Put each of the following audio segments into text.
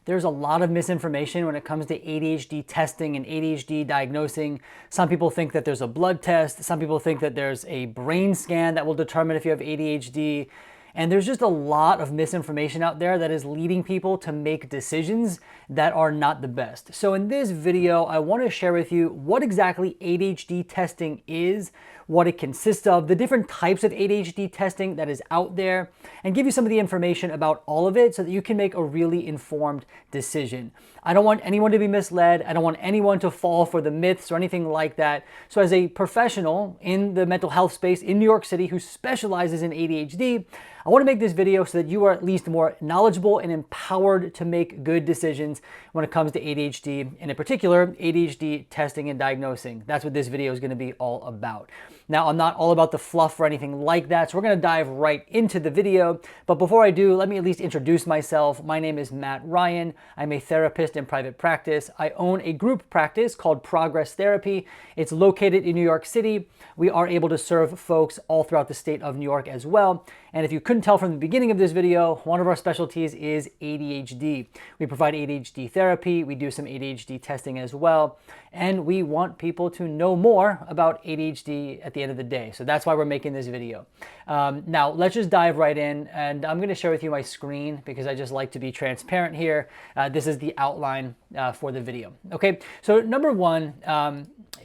there's a lot of misinformation when it comes to ADHD testing and ADHD diagnosing. Some people think that there's a blood test. Some people think that there's a brain scan that will determine if you have ADHD. And there's just a lot of misinformation out there that is leading people to make decisions that are not the best. So in this video, I want to share with you what exactly ADHD testing is, what it consists of, the different types of ADHD testing that is out there, and give you some of the information about all of it so that you can make a really informed decision. I don't want anyone to be misled. I don't want anyone to fall for the myths or anything like that. So as a professional in the mental health space in New York City who specializes in ADHD, I want to make this video so that you are at least more knowledgeable and empowered to make good decisions when it comes to ADHD, and in particular, ADHD testing and diagnosing. That's what this video is going to be all about. Now, I'm not all about the fluff or anything like that, so we're going to dive right into the video. But before I do, let me at least introduce myself. My name is Matt Ryan. I'm a therapist in private practice. I own a group practice called PRGRS Therapy. It's located in New York City. We are able to serve folks all throughout the state of New York as well. And if you couldn't tell from the beginning of this video, one of our specialties is ADHD. We provide ADHD therapy. We do some ADHD testing as well. And we want people to know more about ADHD at the end of the day. So that's why we're making this video. Now, let's just dive right in. And I'm going to share with you my screen because I just like to be transparent here. This is the outline for the video. Okay, so number one,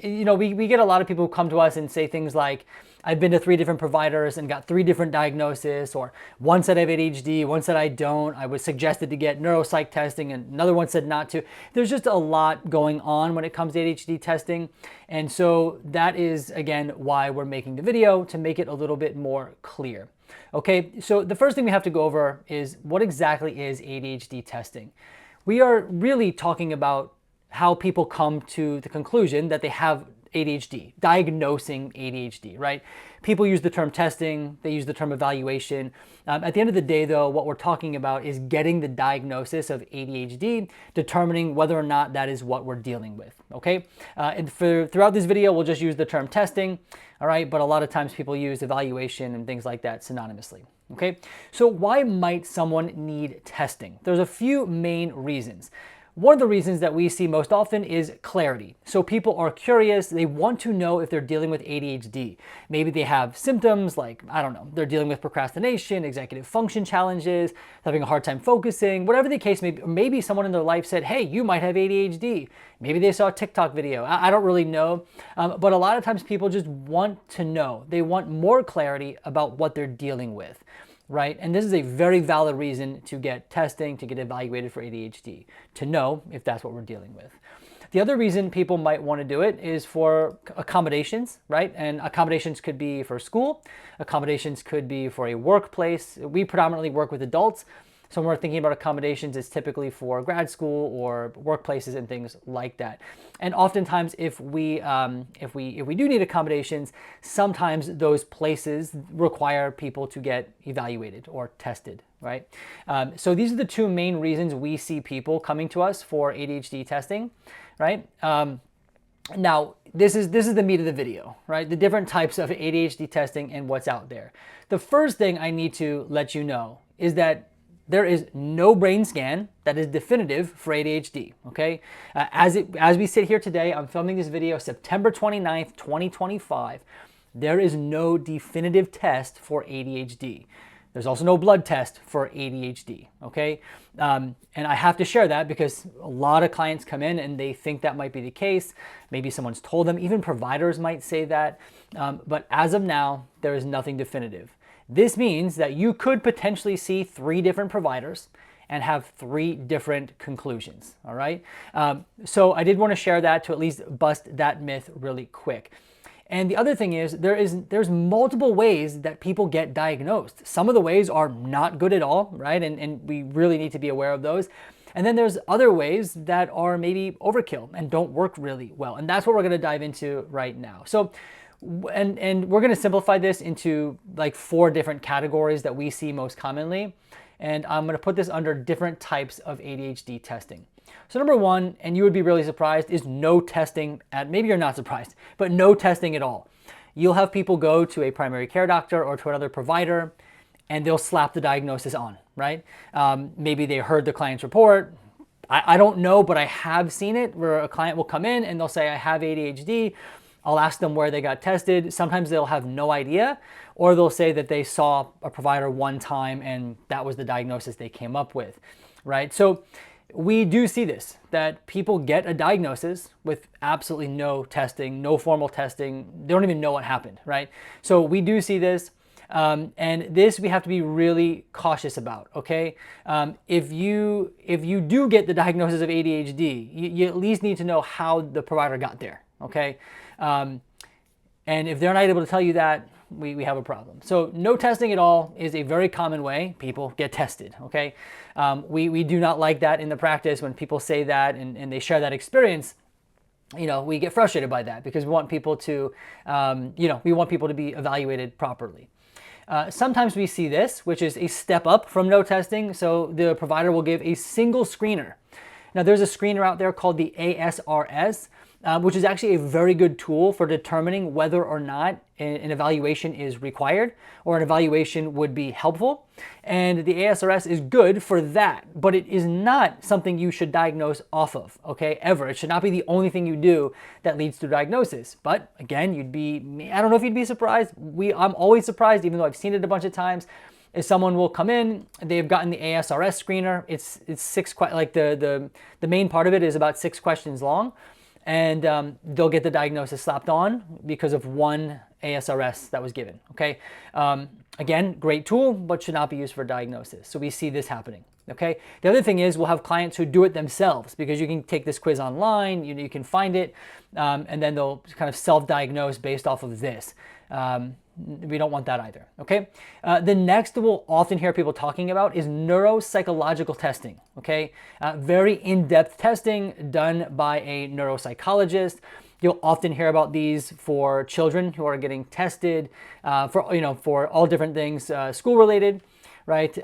we get a lot of people who come to us and say things like, I've been to 3 different providers and got 3 different diagnoses, or one said I have ADHD, one said I don't. I was suggested to get neuropsych testing and another one said not to. There's just a lot going on when it comes to ADHD testing. And so that is, again, why we're making the video, to make it a little bit more clear. Okay, so the first thing we have to go over is what exactly is ADHD testing? We are really talking about how people come to the conclusion that they have ADHD, diagnosing ADHD, right? People use the term testing, they use the term evaluation. At the end of the day, though, what we're talking about is getting the diagnosis of ADHD, determining whether or not that is what we're dealing with, okay? And throughout this video, we'll just use the term testing, all right? But a lot of times people use evaluation and things like that synonymously, okay? So why might someone need testing? There's a few main reasons. One of the reasons that we see most often is clarity. So people are curious, they want to know if they're dealing with ADHD. Maybe they have symptoms like, I don't know, they're dealing with procrastination, executive function challenges, having a hard time focusing, whatever the case may be. Maybe someone in their life said, hey, you might have ADHD. Maybe they saw a TikTok video. I don't really know. But a lot of times people just want to know. They want more clarity about what they're dealing with. Right? And this is a very valid reason to get testing, to get evaluated for ADHD, to know if that's what we're dealing with. The other reason people might want to do it is for accommodations, right? And accommodations could be for school, accommodations could be for a workplace. We predominantly work with adults, so when we're thinking about accommodations, it's typically for grad school or workplaces and things like that. And oftentimes, if we do need accommodations, sometimes those places require people to get evaluated or tested, right? So these are the 2 main reasons we see people coming to us for ADHD testing, right? Now, this is the meat of the video, right? The different types of ADHD testing and what's out there. The first thing I need to let you know is that there is no brain scan that is definitive for ADHD, okay? As we sit here today, I'm filming this video September 29th, 2025. There is no definitive test for ADHD. There's also no blood test for ADHD, okay? And I have to share that because a lot of clients come in and they think that might be the case. Maybe someone's told them, even providers might say that. But as of now, there is nothing definitive. This means that you could potentially see 3 different providers and have 3 different conclusions, all right? So I did want to share that to at least bust that myth really quick. And the other thing is there's multiple ways that people get diagnosed. Some of the ways are not good at all, right? And we really need to be aware of those. And then there's other ways that are maybe overkill and don't work really well. And that's what we're going to dive into right now. So and we're going to simplify this into like 4 different categories that we see most commonly. And I'm going to put this under different types of ADHD testing. So number 1, and you would be really surprised, is no testing maybe you're not surprised, but no testing at all. You'll have people go to a primary care doctor or to another provider and they'll slap the diagnosis on, right? Maybe they heard the client's report, I don't know, but I have seen it where a client will come in and they'll say, I have ADHD. I'll ask them where they got tested. Sometimes they'll have no idea, or they'll say that they saw a provider one time and that was the diagnosis they came up with, right? So we do see this, that people get a diagnosis with absolutely no testing, no formal testing. They don't even know what happened, right? So we do see this. And this we have to be really cautious about, okay? If you do get the diagnosis of ADHD, you at least need to know how the provider got there, okay? And if they're not able to tell you that, we have a problem. So no testing at all is a very common way people get tested, okay? We do not like that in the practice when people say that and they share that experience. We get frustrated by that because we want people to, we want people to be evaluated properly. Sometimes we see this, which is a step up from no testing. So the provider will give a single screener. Now there's a screener out there called the ASRS, which is actually a very good tool for determining whether or not an evaluation is required or an evaluation would be helpful. And the ASRS is good for that, but it is not something you should diagnose off of, okay, ever. It should not be the only thing you do that leads to diagnosis. But again, I don't know if you'd be surprised. I'm always surprised, even though I've seen it a bunch of times. If someone will come in, they've gotten the ASRS screener. It's six, like the main part of it is about 6 questions long. And they'll get the diagnosis slapped on because of one ASRS that was given, okay? Again, great tool, but should not be used for diagnosis. So we see this happening, okay? The other thing is we'll have clients who do it themselves because you can take this quiz online, you can find it, and then they'll kind of self-diagnose based off of this. We don't want that either, okay? The next we'll often hear people talking about is neuropsychological testing, okay? Very in-depth testing done by a neuropsychologist. You'll often hear about these for children who are getting tested for all different things school-related, right?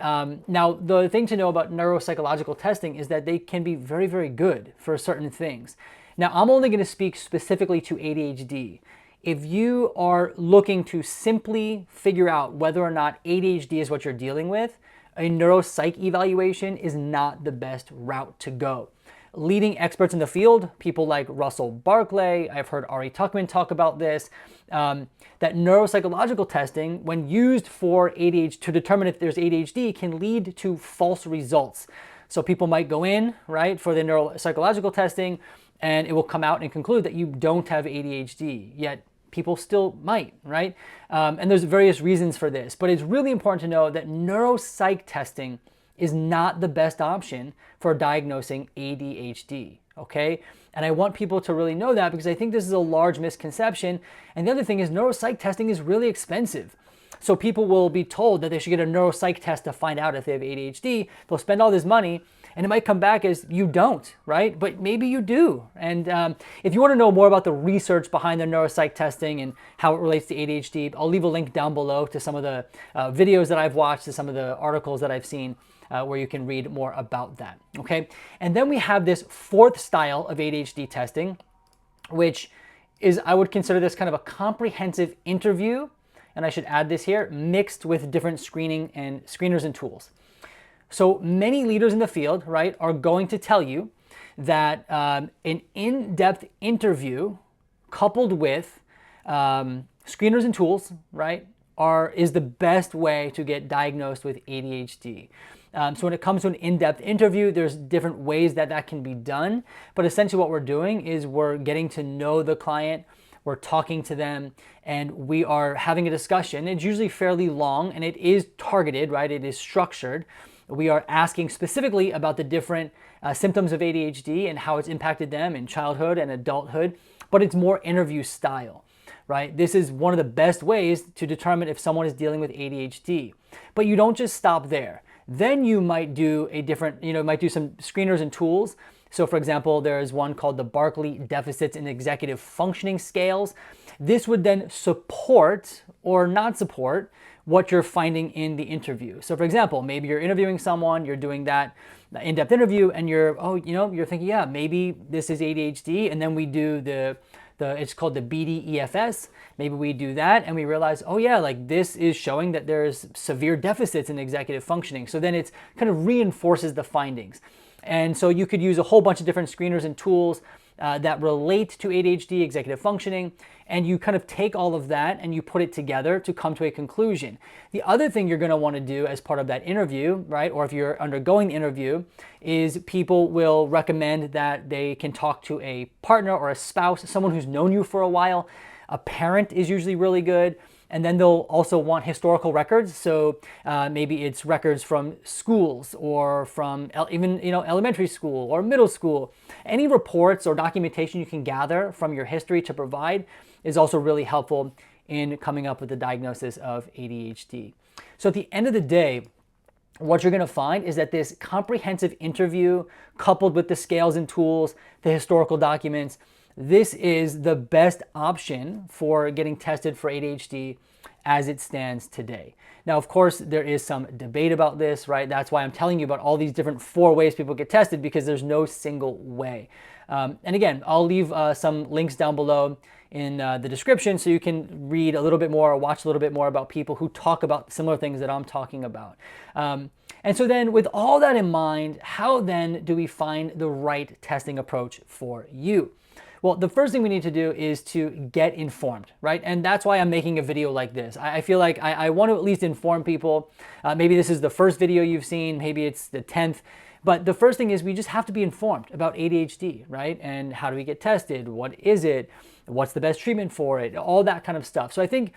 Now, the thing to know about neuropsychological testing is that they can be very, very good for certain things. Now, I'm only going to speak specifically to ADHD. If you are looking to simply figure out whether or not ADHD is what you're dealing with, a neuropsych evaluation is not the best route to go. Leading experts in the field, people like Russell Barclay, I've heard Ari Tuckman talk about this, that neuropsychological testing, when used for ADHD to determine if there's ADHD, can lead to false results. So people might go in, right, for the neuropsychological testing, and it will come out and conclude that you don't have ADHD, yet people still might, right? And there's various reasons for this, but it's really important to know that neuropsych testing is not the best option for diagnosing ADHD, okay? And I want people to really know that because I think this is a large misconception. And the other thing is neuropsych testing is really expensive. So people will be told that they should get a neuropsych test to find out if they have ADHD. They'll spend all this money and it might come back as you don't, right? But maybe you do. And if you want to know more about the research behind the neuropsych testing and how it relates to ADHD, I'll leave a link down below to some of the videos that I've watched, to some of the articles that I've seen where you can read more about that, okay? And then we have this fourth style of ADHD testing, which is, I would consider this kind of a comprehensive interview, and I should add this here, mixed with different screeners and tools. So many leaders in the field, right, are going to tell you that an in-depth interview coupled with screeners and tools, right, is the best way to get diagnosed with ADHD. So when it comes to an in-depth interview, there's different ways that can be done. But essentially what we're doing is we're getting to know the client, we're talking to them, and we are having a discussion. It's usually fairly long and it is targeted, right? It is structured. We are asking specifically about the different symptoms of ADHD and how it's impacted them in childhood and adulthood, but it's more interview style, right? This is one of the best ways to determine if someone is dealing with ADHD. But you don't just stop there. Then you might do might do some screeners and tools. So for example, there's one called the Barkley Deficits in Executive Functioning Scales. This would then support or not support what you're finding in the interview. So for example, maybe you're interviewing someone, you're doing that in-depth interview and you're thinking, yeah, maybe this is ADHD. And then we do it's called the BDEFS. Maybe we do that and we realize, oh yeah, like this is showing that there's severe deficits in executive functioning. So then it's kind of reinforces the findings. And so you could use a whole bunch of different screeners and tools that relate to ADHD, executive functioning, and you kind of take all of that and you put it together to come to a conclusion. The other thing you're going to want to do as part of that interview, right, or if you're undergoing the interview, is people will recommend that they can talk to a partner or a spouse, someone who's known you for a while. A parent is usually really good. And then they'll also want historical records. So maybe it's records from schools or from even elementary school or middle school. Any reports or documentation you can gather from your history to provide is also really helpful in coming up with the diagnosis of ADHD. So at the end of the day, what you're going to find is that this comprehensive interview, coupled with the scales and tools, the historical documents, this is the best option for getting tested for ADHD as it stands today. Now, of course, there is some debate about this, right? That's why I'm telling you about all these different 4 ways people get tested, because there's no single way. And again, I'll leave some links down below in the description so you can read a little bit more or watch a little bit more about people who talk about similar things that I'm talking about. And so then with all that in mind, how then do we find the right testing approach for you? Well, the first thing we need to do is to get informed, right? And that's why I'm making a video like this. I feel like I want to at least inform people. Maybe this is the first video you've seen, maybe it's the 10th. But the first thing is we just have to be informed about ADHD, right? And how do we get tested? What is it? What's the best treatment for it? All that kind of stuff. So I think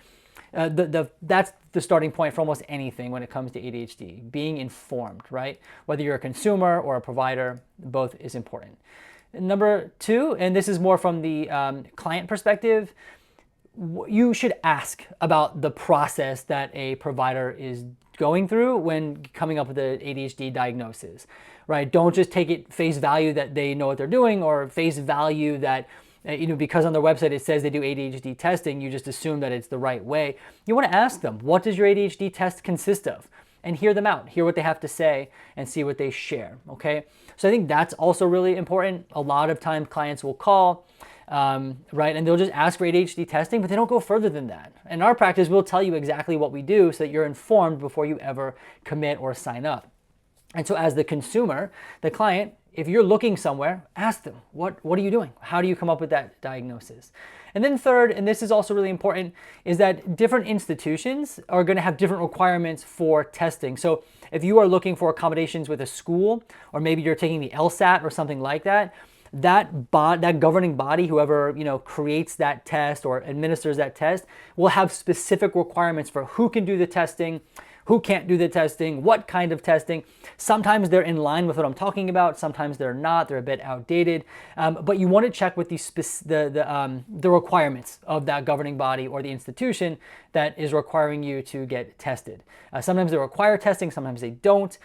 that's the starting point for almost anything when it comes to ADHD, being informed, right? Whether you're a consumer or a provider, both is important. Number 2, and this is more from the client perspective, you should ask about the process that a provider is going through when coming up with the ADHD diagnosis, right? Don't just take it face value that they know what they're doing, or face value that because on their website it says they do ADHD testing, you just assume that it's the right way. You want to ask them, what does your ADHD test consist of? And hear them out, hear what they have to say, and see what they share, okay? So I think that's also really important. A lot of times clients will call, right, and they'll just ask for ADHD testing, but they don't go further than that. In our practice, we'll tell you exactly what we do so that you're informed before you ever commit or sign up. And so as the consumer, the client, if you're looking somewhere, ask them, what are you doing? How do you come up with that diagnosis? And then third, and this is also really important, is that different institutions are going to have different requirements for testing. So if you are looking for accommodations with a school, or maybe you're taking the LSAT or something like that, that governing body, whoever creates that test or administers that test, will have specific requirements for who can do the testing, who can't do the testing, what kind of testing. Sometimes they're in line with what I'm talking about. Sometimes they're not. They're a bit outdated. But you want to check with the requirements of that governing body or the institution that is requiring you to get tested. Sometimes they require testing, sometimes they don't.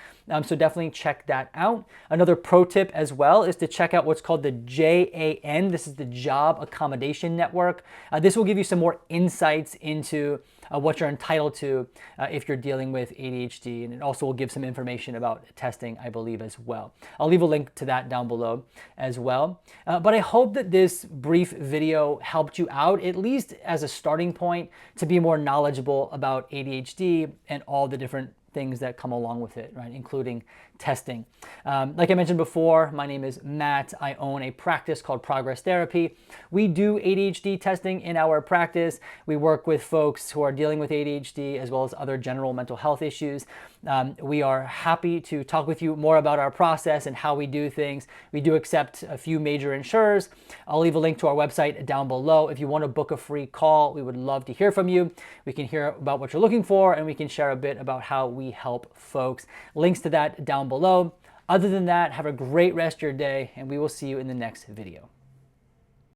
So definitely check that out. Another pro tip as well is to check out what's called the JAN. This is the Job Accommodation Network. This will give you some more insights into what you're entitled to if you're dealing with ADHD, and it also will give some information about testing, I believe, as well. I'll leave a link to that down below as well. But I hope that this brief video helped you out, at least as a starting point, to be more knowledgeable about ADHD and all the different things that come along with it, right, including testing. Like I mentioned before, my name is Matt. I own a practice called PRGRS Therapy. We do ADHD testing in our practice. We work with folks who are dealing with ADHD as well as other general mental health issues. We are happy to talk with you more about our process and how we do things. We do accept a few major insurers. I'll leave a link to our website down below. If you want to book a free call, we would love to hear from you. We can hear about what you're looking for, and we can share a bit about how we help folks. Links to that down below. Other than that, have a great rest of your day, and we will see you in the next video.